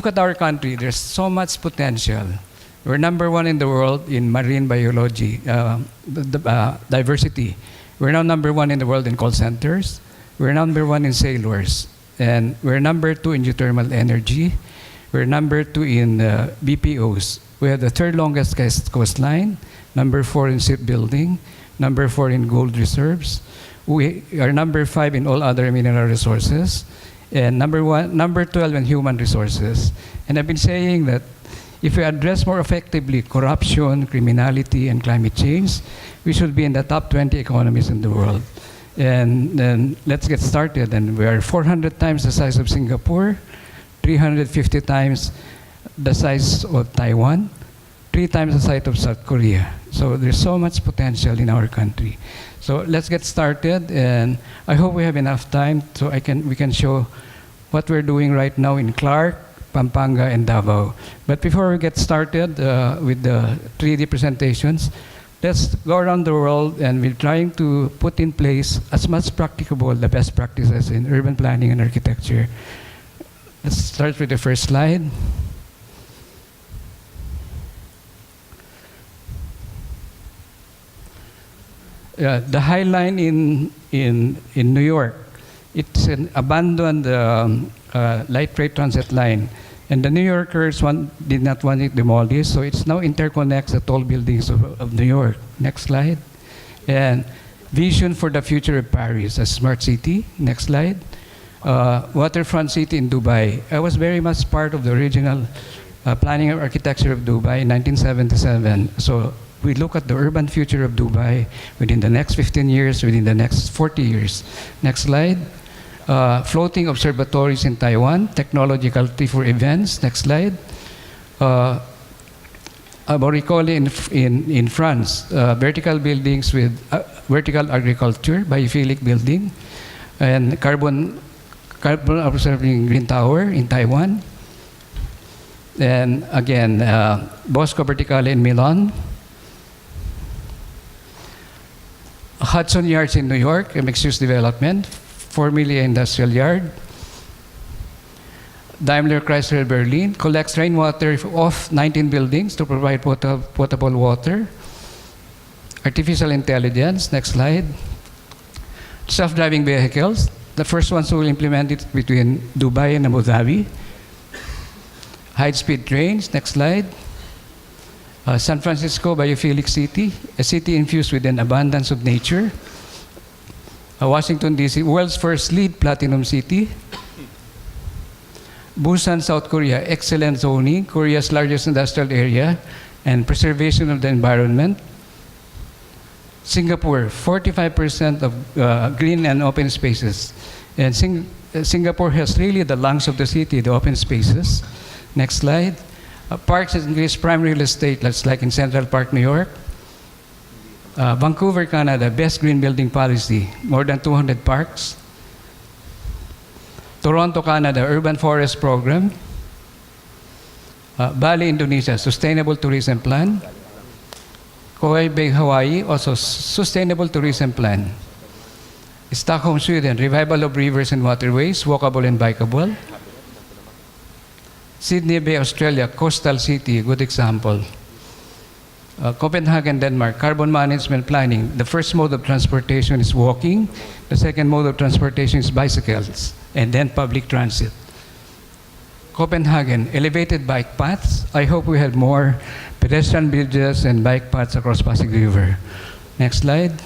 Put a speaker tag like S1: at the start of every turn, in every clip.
S1: look at our country, there's so much potential. We're number one in the world in marine biology, diversity. We're now number one in the world in call centers. We're number one in sailors. And we're number two in geothermal energy. We're number two in BPOs. We have the third longest coastline, number four in shipbuilding, number four in gold reserves. We are number five in all other mineral resources, and number 12 in human resources. And I've been saying that if we address more effectively corruption, criminality, and climate change, we should be in the top 20 economies in the world. And then let's get started. And we are 400 times the size of Singapore, 350 times the size of Taiwan, 3 times the size of South Korea. So there's so much potential in our country. So let's get started, and I hope we have enough time so we can show what we're doing right now in Clark, Pampanga, and Davao. But before we get started with the 3D presentations, let's go around the world, and we're trying to put in place as much practicable the best practices in urban planning and architecture. Let's start with the first slide. The Highline in New York, it's an abandoned light freight transit line. And the New Yorkers did not want it demolished, so it's now interconnects the tall buildings of New York. Next slide. And vision for the future of Paris, a smart city. Next slide. Waterfront city in Dubai. I was very much part of the original planning of architecture of Dubai in 1977. So we look at the urban future of Dubai within the next 15 years, within the next 40 years. Next slide. Floating observatories in Taiwan, technological for events. Next slide. Boricole in France, vertical buildings with vertical agriculture, biophilic building, and carbon observing green tower in Taiwan. And again, Bosco Verticale in Milan. Hudson Yards in New York, a mixed-use development. Formerly industrial yard. Daimler Chrysler Berlin collects rainwater off 19 buildings to provide potable water. Artificial intelligence, next slide. Self-driving vehicles, the first ones who will implement it between Dubai and Abu Dhabi. High-speed trains, next slide. San Francisco, biophilic city, a city infused with an abundance of nature. Washington, D.C., world's first LEED Platinum city. Busan, South Korea, excellent zoning, Korea's largest industrial area, and preservation of the environment. Singapore, 45% of green and open spaces. And Singapore has really the lungs of the city, the open spaces. Next slide. Parks and increased prime real estate, that's like in Central Park, New York. Vancouver, Canada, best green building policy, more than 200 parks. Toronto, Canada, urban forest program. Bali, Indonesia, sustainable tourism plan. Kauai Bay, Hawaii, also sustainable tourism plan. Stockholm, Sweden, revival of rivers and waterways, walkable and bikeable. Sydney Bay, Australia, coastal city, good example. Copenhagen, Denmark, carbon management planning. The first mode of transportation is walking. The second mode of transportation is bicycles, and then public transit. Copenhagen, elevated bike paths. I hope we have more pedestrian bridges and bike paths across Pasig River. Next slide.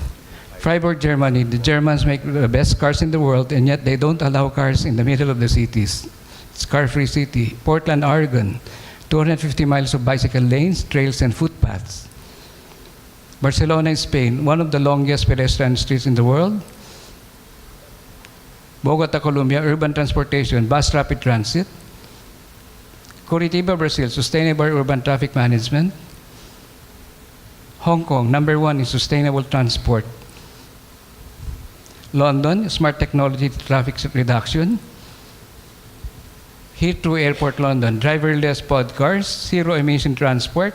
S1: Freiburg, Germany. The Germans make the best cars in the world, and yet they don't allow cars in the middle of the cities. It's car-free city. Portland, Oregon. 250 miles of bicycle lanes, trails, and footpaths. Barcelona, Spain, one of the longest pedestrian streets in the world. Bogota, Colombia, urban transportation, bus rapid transit. Curitiba, Brazil, sustainable urban traffic management. Hong Kong, number one in sustainable transport. London, smart technology traffic reduction. Heathrow Airport, London, driverless pod cars, zero emission transport.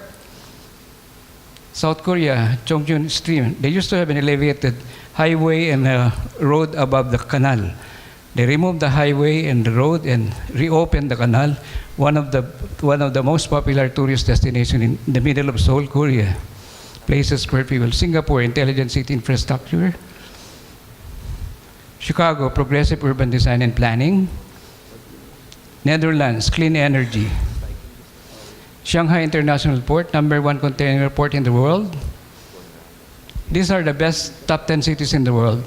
S1: South Korea, Chongchun Stream, they used to have an elevated highway and a road above the canal. They removed the highway and the road and reopened the canal, one of the most popular tourist destinations in the middle of Seoul, Korea. Places where people, Singapore, intelligent city infrastructure. Chicago, progressive urban design and planning. Netherlands, clean energy. Shanghai International Port, #1 container port in the world. These are the best top 10 cities in the world.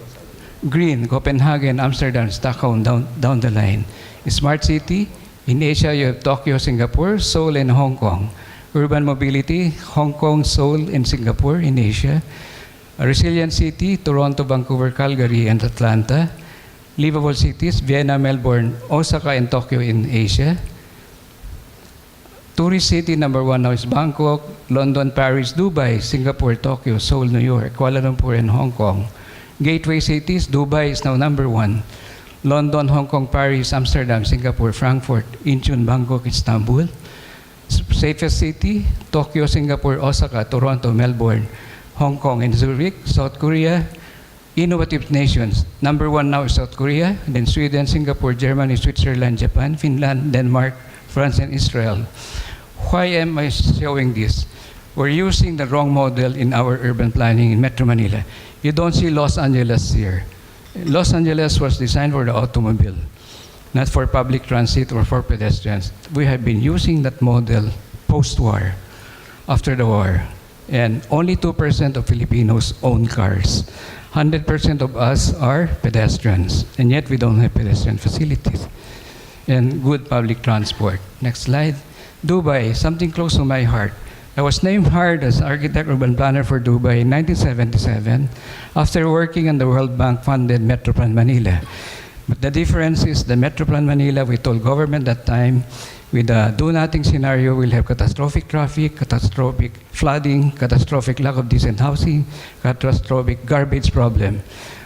S1: Green, Copenhagen, Amsterdam, Stockholm, down the line. Smart city, in Asia you have Tokyo, Singapore, Seoul, and Hong Kong. Urban mobility, Hong Kong, Seoul, and Singapore in Asia. A resilient city, Toronto, Vancouver, Calgary, and Atlanta. Livable cities, Vienna, Melbourne, Osaka, and Tokyo in Asia. Tourist city #1 now is Bangkok, London, Paris, Dubai, Singapore, Tokyo, Seoul, New York, Kuala Lumpur, and Hong Kong. Gateway cities, Dubai is now #1. London, Hong Kong, Paris, Amsterdam, Singapore, Frankfurt, Incheon, Bangkok, Istanbul. Safest city, Tokyo, Singapore, Osaka, Toronto, Melbourne, Hong Kong, and Zurich. South Korea. Innovative nations, #1 now is South Korea, then Sweden, Singapore, Germany, Switzerland, Japan, Finland, Denmark, France, and Israel. Why am I showing this? We're using the wrong model in our urban planning in Metro Manila. You don't see Los Angeles here. Los Angeles was designed for the automobile, not for public transit or for pedestrians. We have been using that model post-war, after the war, and only 2% of Filipinos own cars. 100% of us are pedestrians, and yet we don't have pedestrian facilities and good public transport. Next slide. Dubai, something close to my heart. I was named hired as architect urban planner for Dubai in 1977 after working on the World Bank funded Metro Plan Manila. But the difference is the Metro Plan Manila, we told government that time, with a do-nothing scenario, we'll have catastrophic traffic, catastrophic flooding, catastrophic lack of decent housing, catastrophic garbage problem.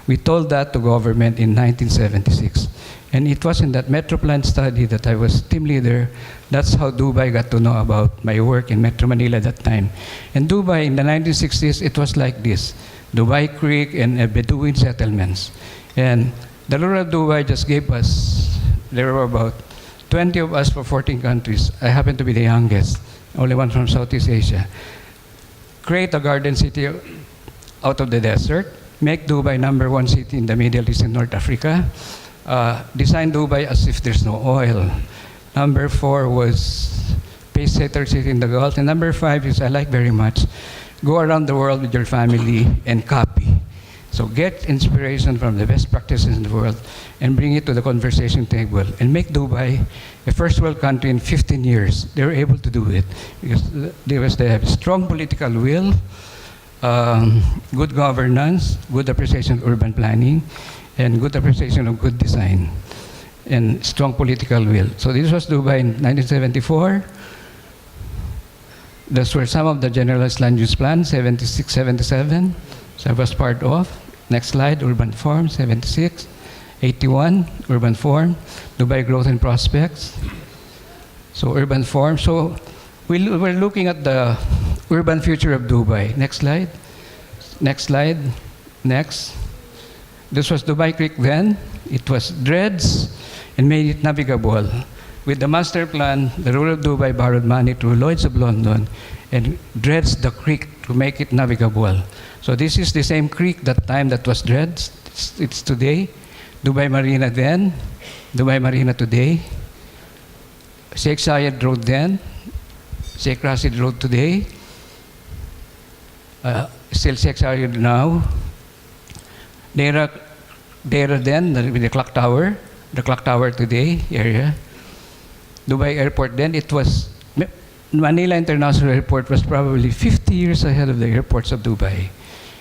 S1: We told that to government in 1976. And it was in that Metro Plan study that I was team leader. That's how Dubai got to know about my work in Metro Manila that time. And Dubai in the 1960s, it was like this. Dubai Creek and Bedouin settlements. And the rural Dubai just gave us, there were about 20 of us for 14 countries. I happen to be the youngest, only one from Southeast Asia. Create a garden city out of the desert. Make Dubai #1 city in the Middle East and North Africa. Design Dubai as if there's no oil. #4 was pace-setter city in the Gulf. And #5 is, I like very much, go around the world with your family and copy. So get inspiration from the best practices in the world and bring it to the conversation table and make Dubai a first world country in 15 years. They were able to do it because they have strong political will, good governance, good appreciation of urban planning, and good appreciation of good design, and strong political will. So this was Dubai in 1974. Those were some of the generalized land use plans, 76, 77. So I was part of. Next slide, urban form, 76. 81, urban form, Dubai growth and prospects. So urban form. So we're looking at the urban future of Dubai. Next slide. Next slide. Next. This was Dubai Creek then. It was dredged and made it navigable. With the master plan, the ruler of Dubai borrowed money through Lloyd's of London and dredged the creek to make it navigable. So this is the same creek that time that was dredged. It's today. Dubai Marina then, Dubai Marina today. Sheikh Zayed Road then, Sheikh Rashid Road today. Still Sheikh Zayed now. Dera then, with the clock tower today area. Dubai Airport then, it was, Manila International Airport was probably 50 years ahead of the airports of Dubai.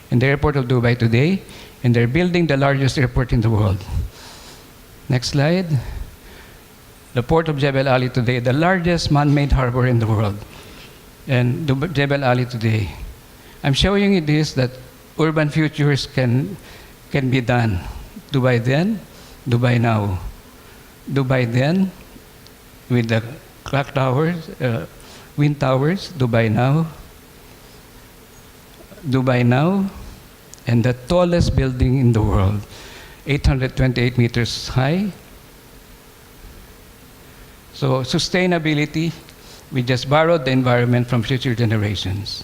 S1: And the airport of Dubai today, and they're building the largest airport in the world. Next slide. The port of Jebel Ali today, the largest man-made harbor in the world. And Jebel Ali today. I'm showing you this, that urban futures can be done. Dubai then, Dubai now. Dubai then, with the clock towers, wind towers, Dubai now. Dubai now, and the tallest building in the world. 828 meters high. So sustainability, we just borrowed the environment from future generations.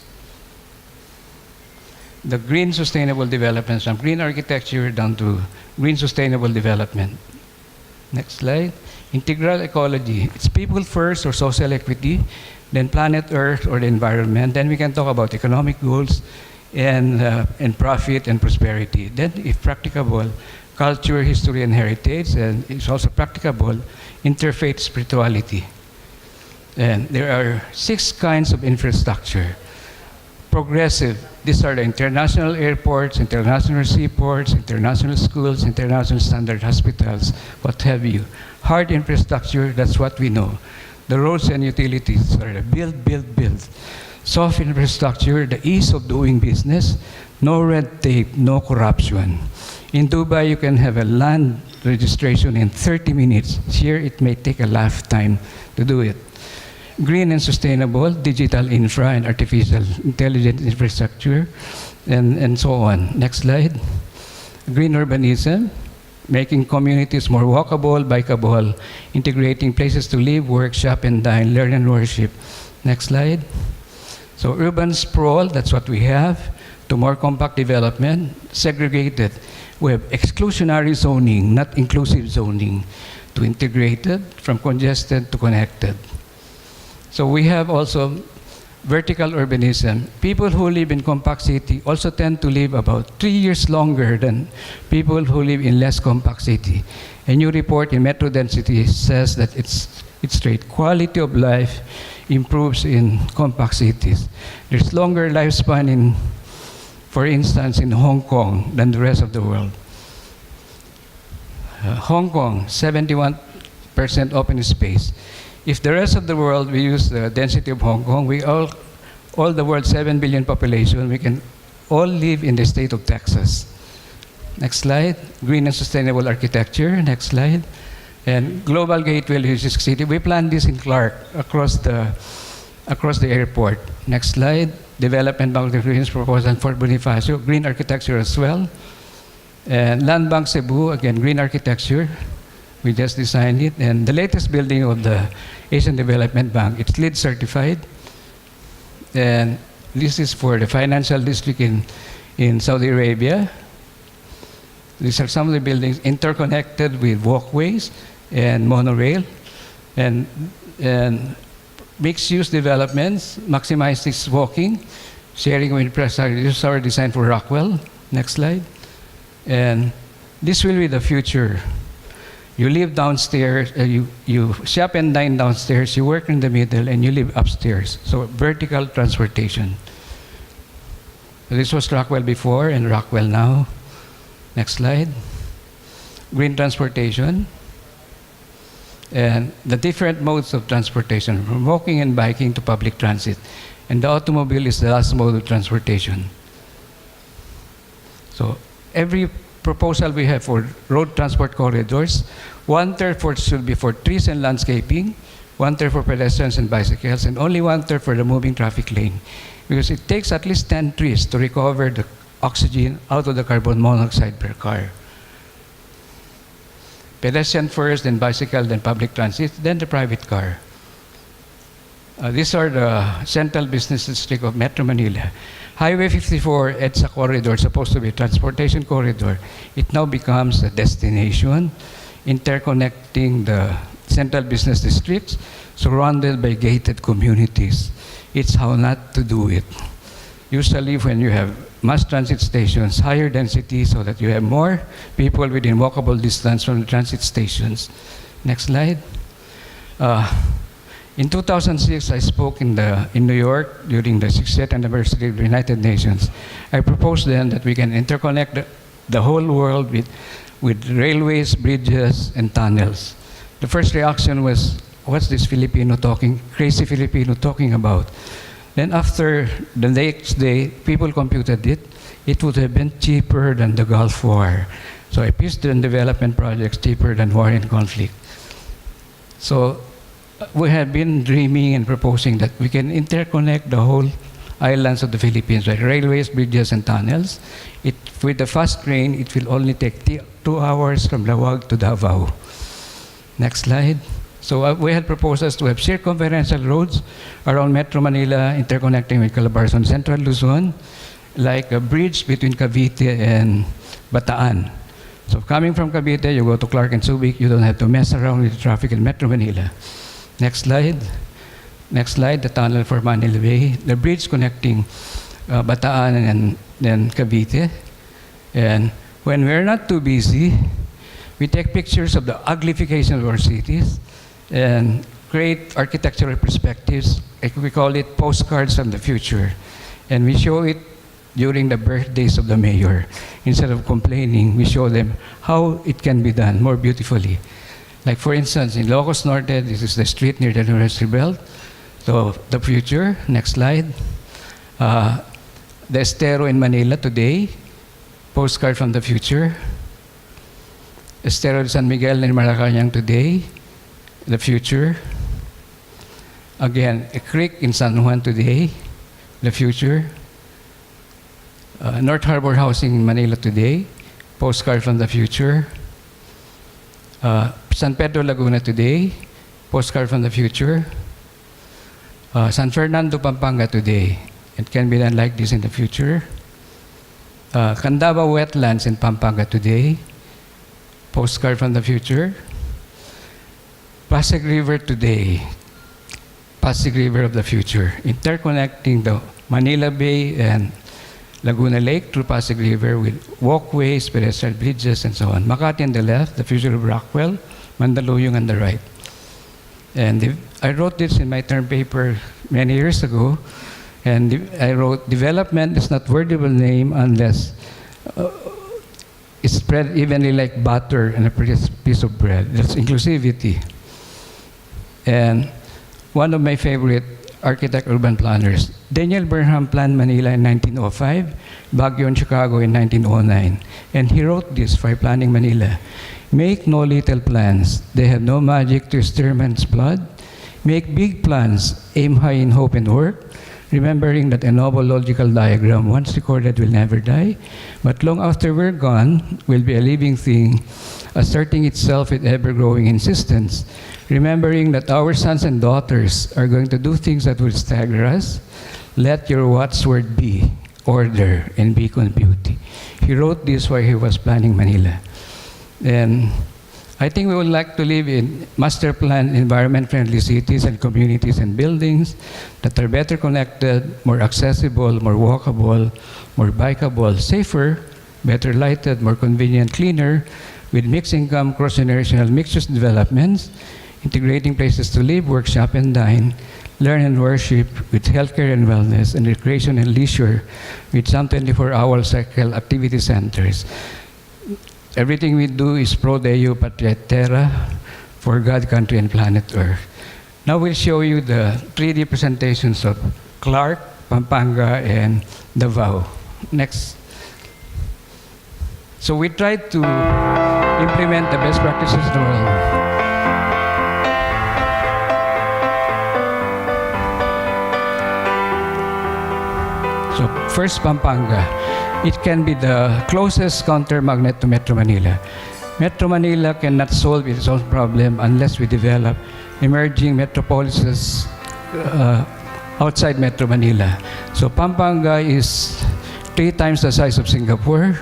S1: The green sustainable development, from green architecture down to green sustainable development. Next slide. Integral ecology. It's people first or social equity, then planet Earth or the environment. Then we can talk about economic goals and profit and prosperity. Then, if practicable, culture, history, and heritage. And it's also practicable, interfaith spirituality. And there are 6 kinds of infrastructure. Progressive, these are the international airports, international seaports, international schools, international standard hospitals, what have you. Hard infrastructure, that's what we know. The roads and utilities are the build, build, build. Soft infrastructure, the ease of doing business, no red tape, no corruption. In Dubai, you can have a land registration in 30 minutes. Here, it may take a lifetime to do it. Green and sustainable, digital infra and artificial intelligence infrastructure, and so on. Next slide. Green urbanism, making communities more walkable, bikeable, integrating places to live, work, shop, and dine, learn, and worship. Next slide. So urban sprawl, that's what we have. To more compact development, segregated. We have exclusionary zoning, not inclusive zoning. To integrated, from congested to connected. So we have also vertical urbanism. People who live in compact city also tend to live about 3 years longer than people who live in less compact city. A new report in metro density says that it's straight. Quality of life improves in compact cities. There's longer lifespan in, for instance, in Hong Kong than the rest of the world. Hong Kong, 71% open space. If the rest of the world, we use the density of Hong Kong, we all the world's 7 billion population, we can all live in the state of Texas. Next slide. Green and sustainable architecture. Next slide. And global gateway logistics city. We plan this in Clark across the airport. Next slide. Development Bank of Regions proposal for Bonifacio. Green architecture as well. And Land Bank Cebu, again, green architecture. We just designed it. And the latest building of the Asian Development Bank, it's LEED certified. And this is for the financial district in Saudi Arabia. These are some of the buildings interconnected with walkways and monorail. And mixed-use developments, maximize this walking, sharing with infrastructure. This is our design for Rockwell. Next slide. And this will be the future. You live downstairs, you shop and dine downstairs, you work in the middle, and you live upstairs. So vertical transportation. This was Rockwell before and Rockwell now. Next slide. Green transportation. And the different modes of transportation, from walking and biking to public transit. And the automobile is the last mode of transportation. So every proposal we have for road transport corridors, 1/3 should be for trees and landscaping, 1/3 for pedestrians and bicycles, and only 1/3 for the moving traffic lane. Because it takes at least 10 trees to recover the oxygen out of the carbon monoxide per car. Pedestrian first, then bicycle, then public transit, then the private car. These are the central business district of Metro Manila. Highway 54, EDSA corridor, supposed to be a transportation corridor. It now becomes a destination, interconnecting the central business districts, surrounded by gated communities. It's how not to do it. Usually when you have mass transit stations, higher density so that you have more people within walkable distance from the transit stations. Next slide. In 2006, I spoke in New York during the 60th anniversary of the United Nations. I proposed then that we can interconnect the whole world with railways, bridges, and tunnels. The first reaction was, what's this crazy Filipino talking about? Then after the next day, people computed it. It would have been cheaper than the Gulf War. So a peace and development project cheaper than war and conflict. So we have been dreaming and proposing that we can interconnect the whole islands of the Philippines, like railways, bridges, and tunnels. With the fast train, it will only take 2 hours from Lawag to Davao. Next slide. So we had proposals to have circumferential roads around Metro Manila, interconnecting with Calabarzon, Central Luzon, like a bridge between Cavite and Bataan. So coming from Cavite, you go to Clark and Subic, you don't have to mess around with the traffic in Metro Manila. Next slide. Next slide, the tunnel for Manila Bay, the bridge connecting Bataan and then Cavite. And when we're not too busy, we take pictures of the uglification of our cities and create architectural perspectives. We call it postcards from the future. And we show it during the birthdays of the mayor. Instead of complaining, we show them how it can be done more beautifully. Like for instance, in Locos Norte, this is the street near the University Belt. So the future, next slide. The Estero in Manila today, postcard from the future. Estero de San Miguel in Malacanang today, the future. Again, a creek in San Juan today, the future. North Harbor Housing in Manila today, postcard from the future. San Pedro Laguna today, postcard from the future. San Fernando, Pampanga today. It can be done like this in the future. Candaba Wetlands in Pampanga today, postcard from the future. Pasig River today, Pasig River of the future, interconnecting the Manila Bay and Laguna Lake through Pasig River with walkways, pedestrian bridges, and so on. Makati on the left, the future of Rockwell, Mandaluyong on the right. And I wrote this in my term paper many years ago, and I wrote, development is not wordable name unless it's spread evenly like butter on a piece of bread. That's inclusivity. And one of my favorite architect urban planners, Daniel Burnham planned Manila in 1905, Baguio and Chicago in 1909. And he wrote this for planning Manila. Make no little plans. They have no magic to stir man's blood. Make big plans. Aim high in hope and work. Remembering that a noble logical diagram, once recorded, will never die. But long after we're gone, will be a living thing, asserting itself with ever-growing insistence. Remembering that our sons and daughters are going to do things that will stagger us. Let your watchword be order and beacon beauty. He wrote this while he was planning Manila. And I think we would like to live in master plan environment-friendly cities and communities and buildings that are better connected, more accessible, more walkable, more bikeable, safer, better lighted, more convenient, cleaner, with mixed income, cross-generational mixed-use developments, integrating places to live, work, shop, and dine, learn and worship with healthcare and wellness, and recreation and leisure with some 24-hour cycle activity centers. Everything we do is pro Deo Patria Terra, for God, country, and planet Earth. Now we'll show you the 3D presentations of Clark, Pampanga, and Davao. Next. So we tried to implement the best practices in the world. So first, Pampanga. It can be the closest counter magnet to Metro Manila. Metro Manila cannot solve its own problem unless we develop emerging metropolises outside Metro Manila. So Pampanga is 3 times the size of Singapore,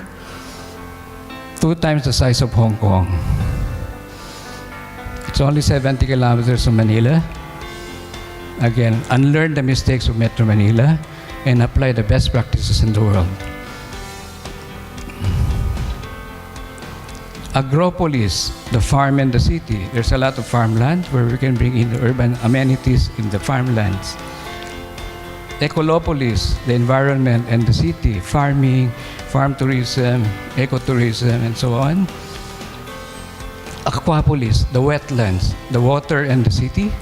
S1: 2 times the size of Hong Kong. It's only 70 kilometers from Manila. Again, unlearn the mistakes of Metro Manila and apply the best practices in the world. Agropolis, the farm and the city. There's a lot of farmland where we can bring in the urban amenities in the farmlands. Ecolopolis, the environment and the city, farming, farm tourism, ecotourism, and so on. Aquapolis, the wetlands, the water and the city.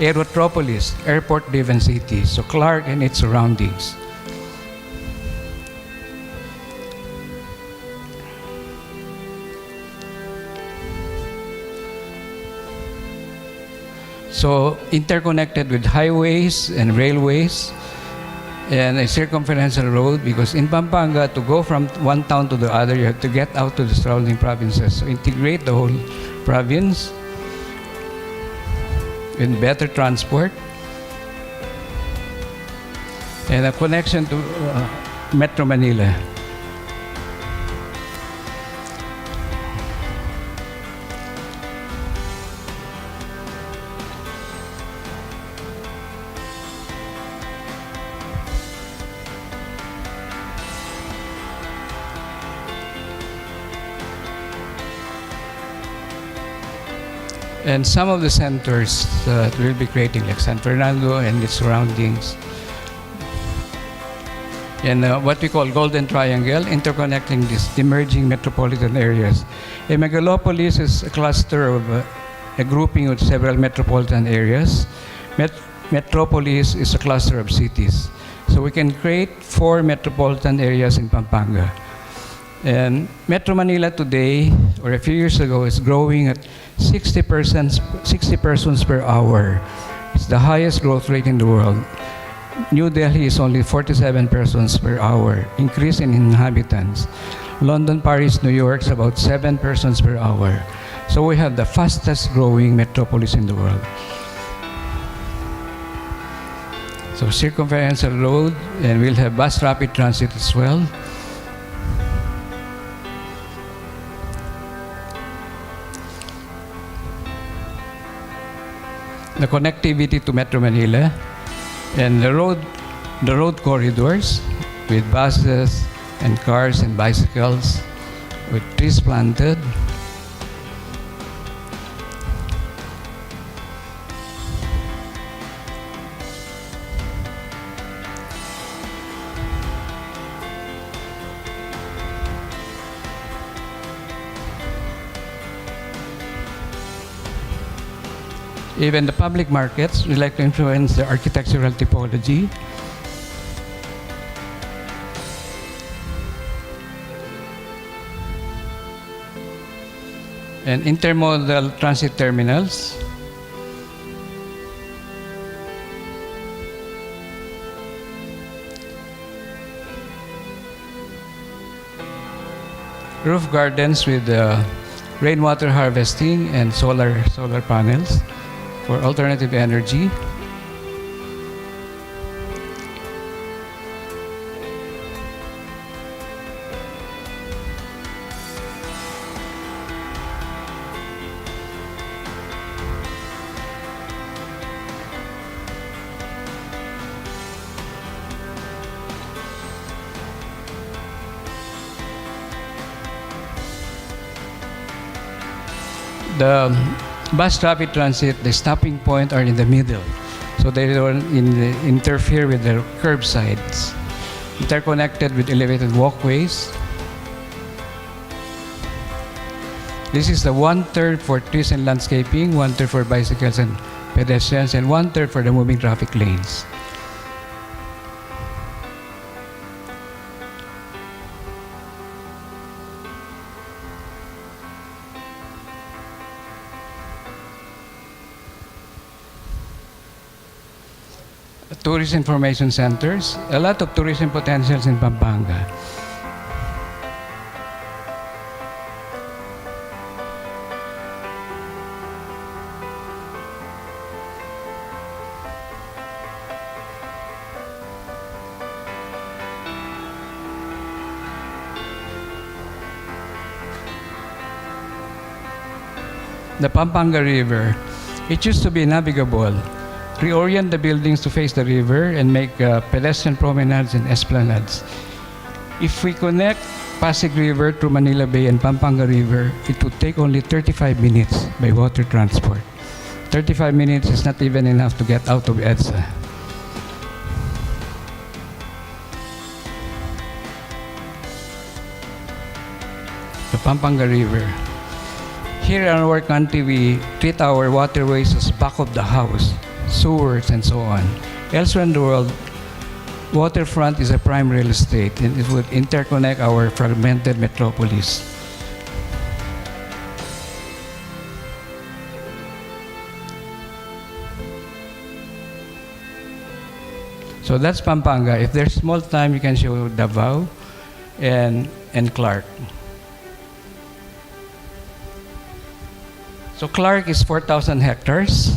S1: Aerotropolis, airport-driven city, so Clark and its surroundings. So interconnected with highways and railways and a circumferential road, because in Pampanga, to go from one town to the other, you have to get out to the surrounding provinces. So integrate the whole province with better transport and a connection to Metro Manila. And some of the centers that we'll be creating, like San Fernando and its surroundings, and what we call Golden Triangle, interconnecting these emerging metropolitan areas. A megalopolis is a cluster of a grouping of several metropolitan areas. Metropolis is a cluster of cities. So we can create 4 metropolitan areas in Pampanga. And Metro Manila today, or a few years ago, is growing at 60 persons per hour. It's the highest growth rate in the world. New Delhi is only 47 persons per hour, increase in inhabitants. London, Paris, New York is about 7 persons per hour. So we have the fastest growing metropolis in the world. So circumferential road, and we'll have bus rapid transit as well. The connectivity to Metro Manila, and the road corridors with buses and cars and bicycles, with trees planted. Even the public markets, we like to influence the architectural typology. And intermodal transit terminals. Roof gardens with rainwater harvesting and solar panels for alternative energy. The bus rapid transit, the stopping point are in the middle, so they don't interfere with the curbsides. Interconnected with elevated walkways. This is the 1/3 for trees and landscaping, 1/3 for bicycles and pedestrians, and 1/3 for the moving traffic lanes. Tourist information centers, a lot of tourism potentials in Pampanga. The Pampanga River, it used to be navigable. Reorient the buildings to face the river and make pedestrian promenades and esplanades. If we connect Pasig River to Manila Bay and Pampanga River, it would take only 35 minutes by water transport. 35 minutes is not even enough to get out of EDSA. The Pampanga River. Here in our country, we treat our waterways as back of the house, sewers, and so on. Elsewhere in the world, waterfront is a prime real estate, and it would interconnect our fragmented metropolis. So that's Pampanga. If there's small time, you can show Davao and Clark. So Clark is 4,000 hectares.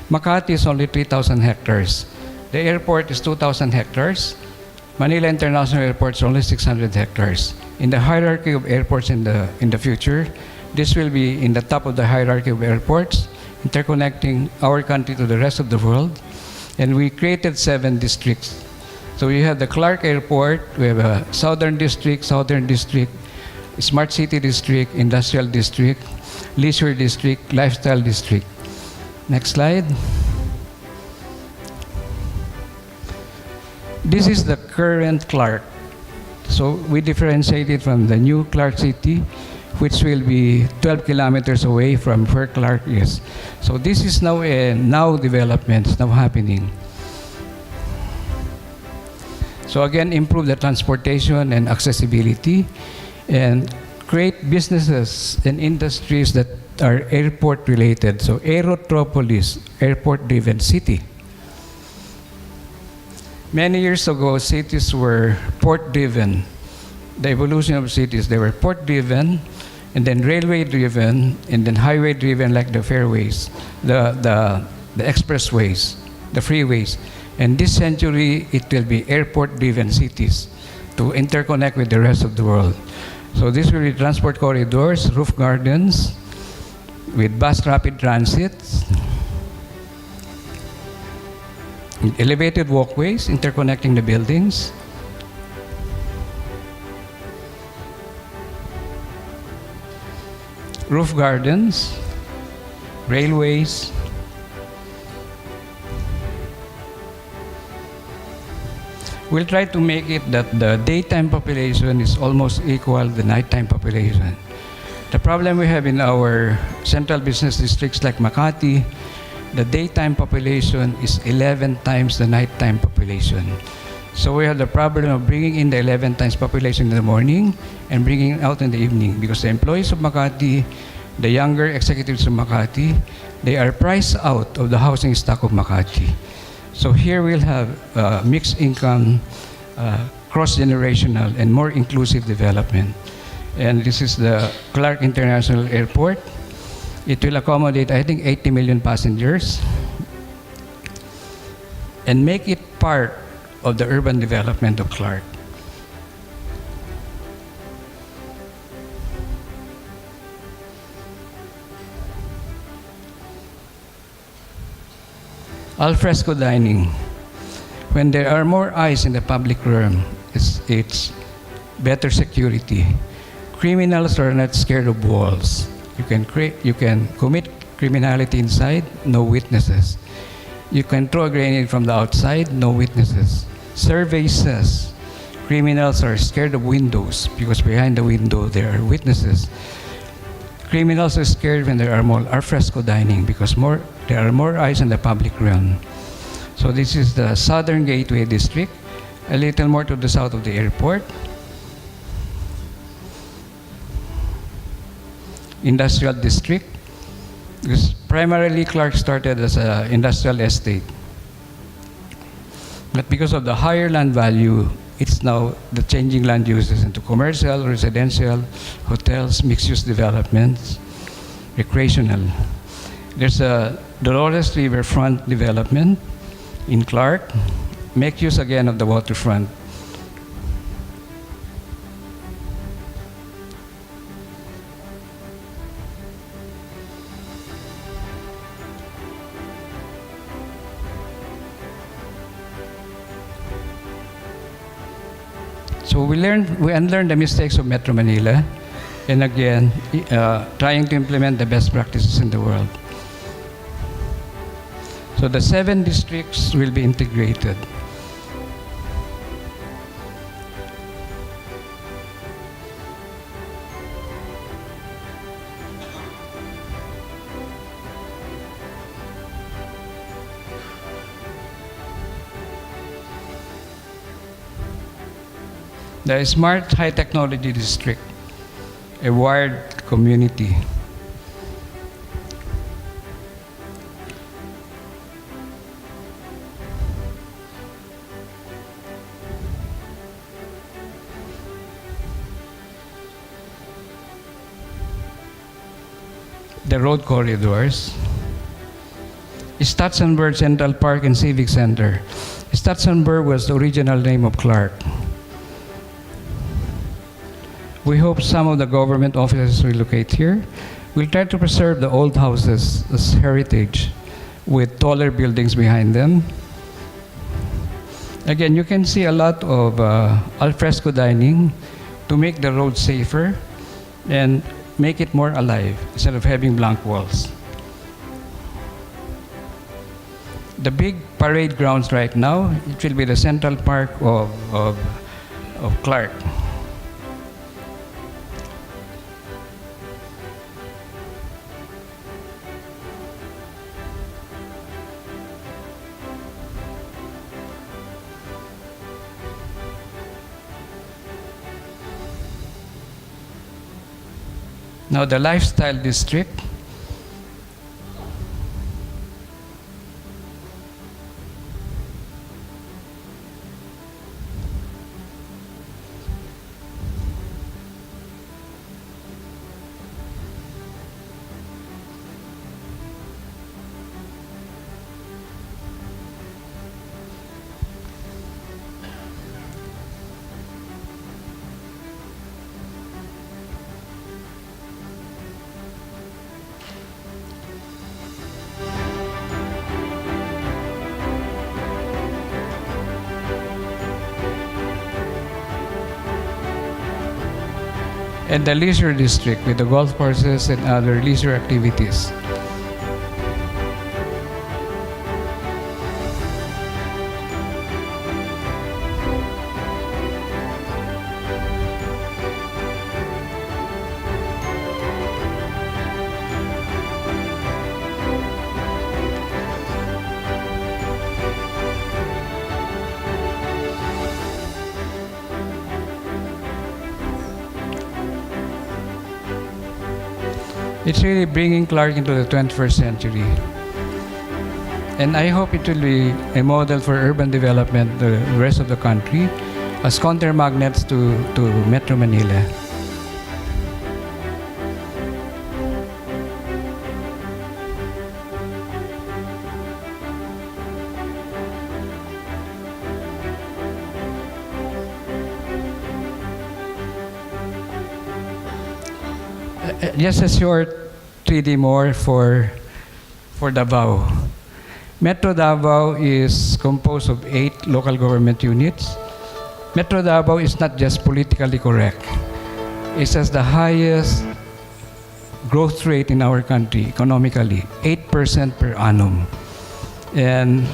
S1: Makati is only 3,000 hectares. The airport is 2,000 hectares. Manila International Airport is only 600 hectares. In the hierarchy of airports in the future, this will be in the top of the hierarchy of airports, interconnecting our country to the rest of the world. And we created 7 districts. So we have the Clark Airport, we have a Southern District, Smart City District, Industrial District, Leisure District, Lifestyle District. Next slide. This is the current Clark. So we differentiate it from the new Clark City, which will be 12 kilometers away from where Clark is. So this is now a development, it's now happening. So again, improve the transportation and accessibility and create businesses and industries that are airport related. So Aerotropolis, airport-driven city. Many years ago, cities were port-driven. The evolution of cities, they were port-driven, and then railway-driven, and then highway-driven like the fairways, the expressways, the freeways. And this century, it will be airport-driven cities to interconnect with the rest of the world. So this will be transport corridors, roof gardens, with bus rapid transit, elevated walkways interconnecting the buildings, roof gardens, railways, we'll try to make it that the daytime population is almost equal to the nighttime population. The problem we have in our central business districts like Makati, the daytime population is 11 times the nighttime population. So we have the problem of bringing in the 11 times population in the morning and bringing it out in the evening, because the employees of Makati, the younger executives of Makati, they are priced out of the housing stock of Makati. So here we'll have mixed income, cross-generational, and more inclusive development. And this is the Clark International Airport. It will accommodate, I think, 80 million passengers and make it part of the urban development of Clark. Alfresco dining. When there are more eyes in the public realm, it's better security. Criminals are not scared of walls. You can commit criminality inside, no witnesses. You can throw a grenade from the outside, no witnesses. Survey says criminals are scared of windows because behind the window there are witnesses. Criminals are scared when there are more alfresco dining because there are more eyes in the public realm. So this is the Southern Gateway District, a little more to the south of the airport. Industrial District, because primarily Clark started as an industrial estate. But because of the higher land value, it's now the changing land uses into commercial, residential, hotels, mixed-use developments, recreational. There's a Dolores Riverfront development in Clark. Make use again of the waterfront. So we unlearned the mistakes of Metro Manila, and again, trying to implement the best practices in the world. So the 7 districts will be integrated. The Smart High Technology District, a wired community. the road corridors. Stutzenberg Central Park and Civic Center. Stutzenberg was the original name of Clark. We hope some of the government offices relocate here. We'll try to preserve the old houses as heritage with taller buildings behind them. Again, you can see a lot of alfresco dining to make the road safer and make it more alive instead of having blank walls. The big parade grounds right now, it will be the Central Park of Clark. Now the lifestyle district. And the leisure district with the golf courses and other leisure activities. It's really bringing Clark into the 21st century. And I hope it will be a model for urban development the rest of the country as counter-magnets to Metro Manila. Just a short 3D more for Davao. Metro Davao is composed of 8 local government units. Metro Davao is not just politically correct. It has the highest growth rate in our country economically, 8% per annum. And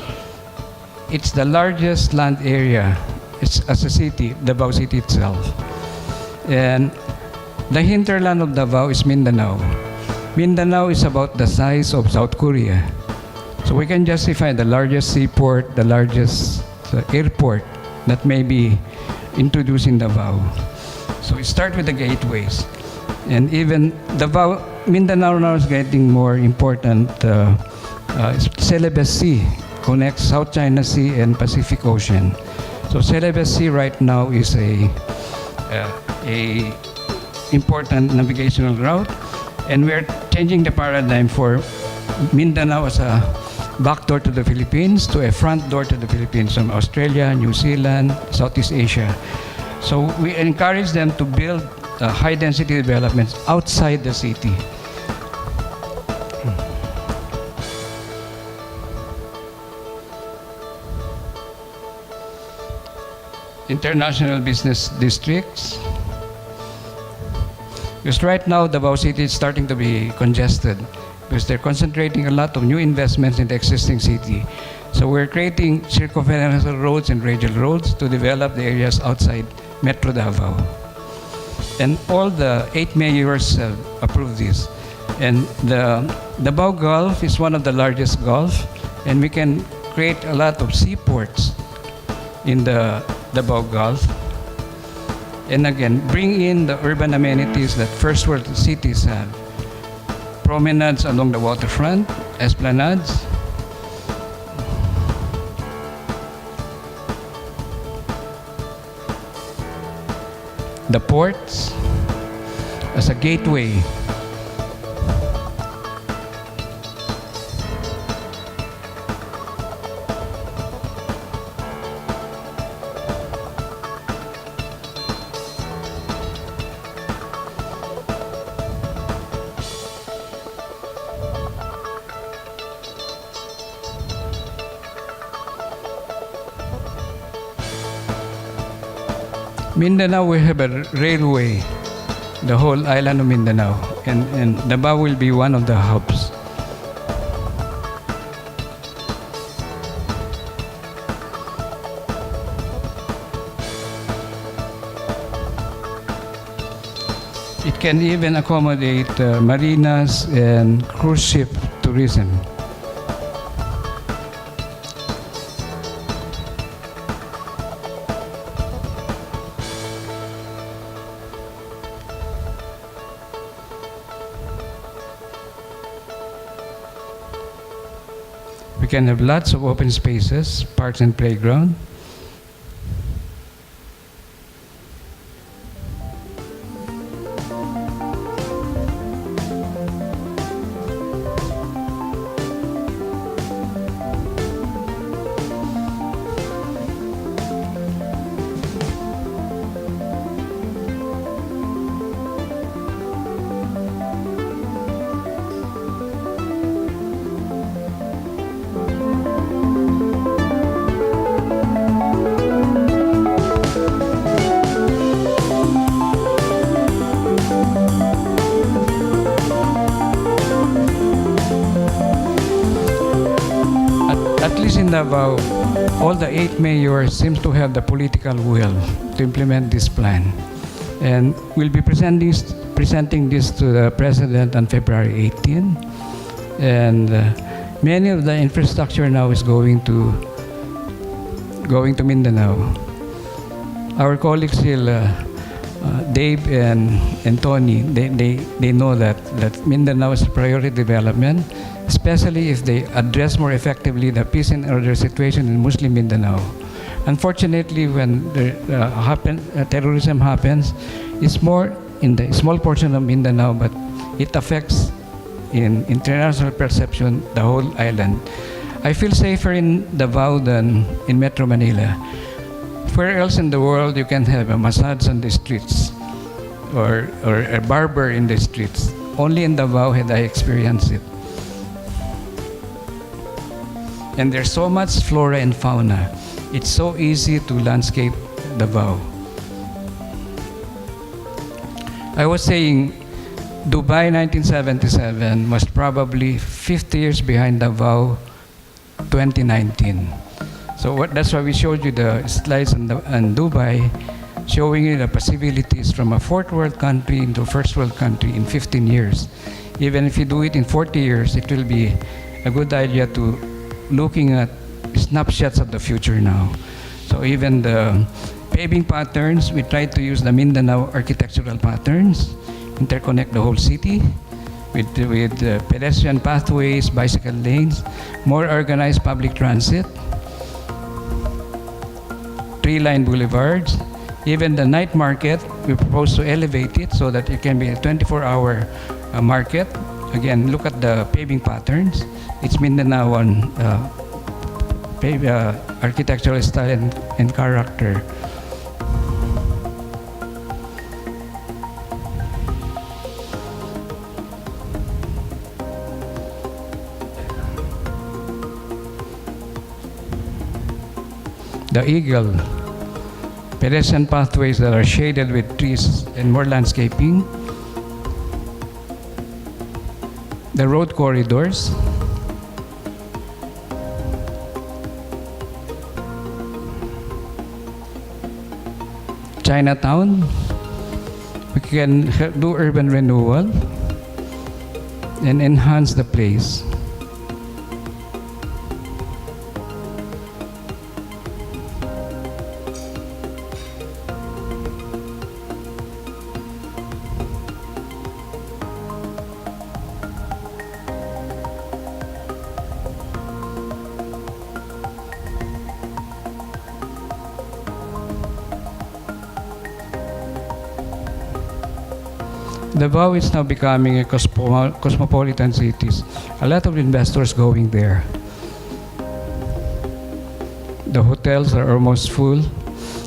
S1: it's the largest land area as a city, Davao City itself. And the hinterland of Davao is Mindanao. Mindanao is about the size of South Korea. So we can justify the largest seaport, the largest airport that may be introduced in Davao. So we start with the gateways. And even Davao, Mindanao now is getting more important. Celebes Sea connects South China Sea and Pacific Ocean. So Celebes Sea right now is a important navigational route, and we are changing the paradigm for Mindanao as a back door to the Philippines to a front door to the Philippines from Australia, New Zealand, Southeast Asia. So we encourage them to build high-density developments outside the city. International business districts. Because right now, Davao City is starting to be congested because they're concentrating a lot of new investments in the existing city. So we're creating circumferential roads and radial roads to develop the areas outside Metro Davao. And all the 8 mayors approved this. And the Davao Gulf is one of the largest Gulf, and we can create a lot of seaports in the Davao Gulf. And again, bring in the urban amenities that first world cities have. Promenades along the waterfront, esplanades. The ports as a gateway Mindanao will have a railway, the whole island of Mindanao, and Davao will be one of the hubs. It can even accommodate marinas and cruise ship tourism. We can have lots of open spaces, parks and playground. At least in Davao, all the 8 mayors seem to have the political will to implement this plan. And we'll be presenting this to the President on February 18. And many of the infrastructure now is going to Mindanao. Our colleagues here, Dave and Tony, they know that Mindanao is a priority development, especially if they address more effectively the peace and order situation in Muslim Mindanao. Unfortunately, when terrorism happens, it's more in the small portion of Mindanao, but it affects in international perception the whole island. I feel safer in Davao than in Metro Manila. Where else in the world you can have a massage on the streets or a barber in the streets? Only in Davao had I experienced it. And there's so much flora and fauna. It's so easy to landscape Davao. I was saying Dubai 1977 was probably 50 years behind Davao 2019. So that's why we showed you the slides on Dubai, showing you the possibilities from a fourth world country into a first world country in 15 years. Even if you do it in 40 years, it will be a good idea to looking at snapshots of the future now. So even the paving patterns, we try to use the Mindanao architectural patterns, interconnect the whole city with pedestrian pathways, bicycle lanes, more organized public transit, tree-lined boulevards. Even the night market, we propose to elevate it so that it can be a 24-hour market. Again, look at the paving patterns. It's Mindanaoan architectural style and character. The eagle, pedestrian pathways that are shaded with trees and more landscaping. The road corridors. Chinatown. We can do urban renewal and enhance the place. Davao is now becoming a cosmopolitan city. A lot of investors going there. The hotels are almost full.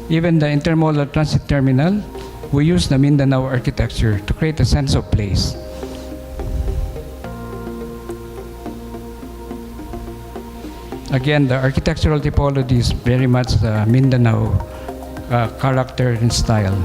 S1: Even the intermodal transit terminal, we use the Mindanao architecture to create a sense of place. Again, the architectural typology is very much the Mindanao character and style.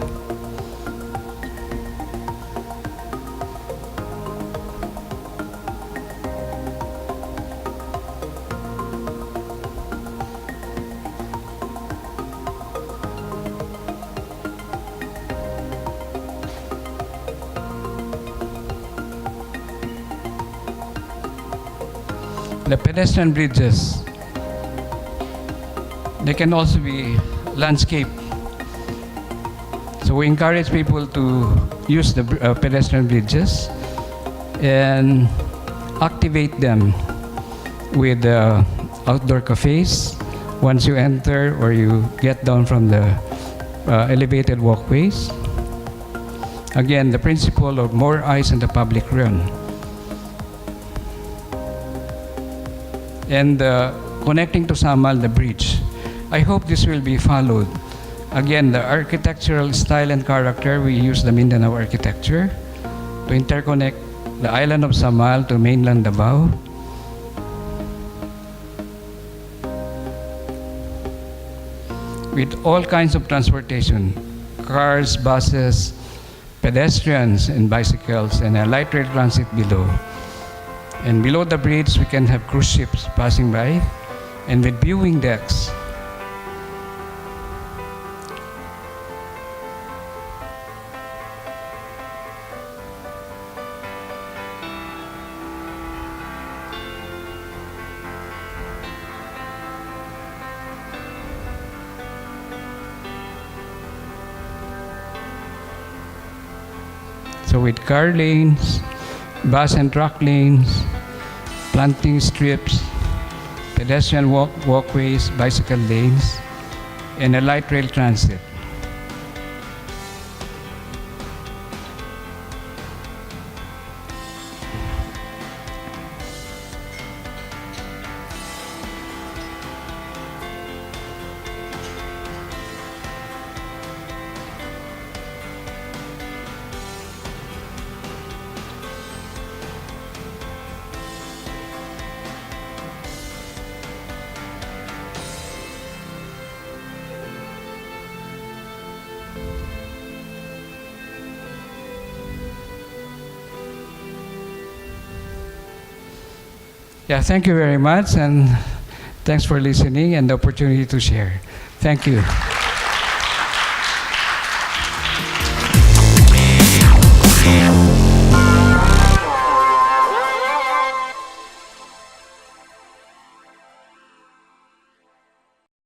S1: The pedestrian bridges, they can also be landscape. So we encourage people to use the pedestrian bridges and activate them with outdoor cafes once you enter or you get down from the elevated walkways. Again, the principle of more eyes in the public realm. And connecting to Samal, the bridge. I hope this will be followed. Again, the architectural style and character, we use the Mindanao architecture to interconnect the island of Samal to mainland Davao. With all kinds of transportation, cars, buses, pedestrians and bicycles, and a light rail transit below. And below the bridge, we can have cruise ships passing by, and with viewing decks. So with car lanes, bus and truck lanes, planting strips, pedestrian walkways, bicycle lanes, and a light rail transit. Yeah, thank you very much, and thanks for listening and the opportunity to share. Thank you.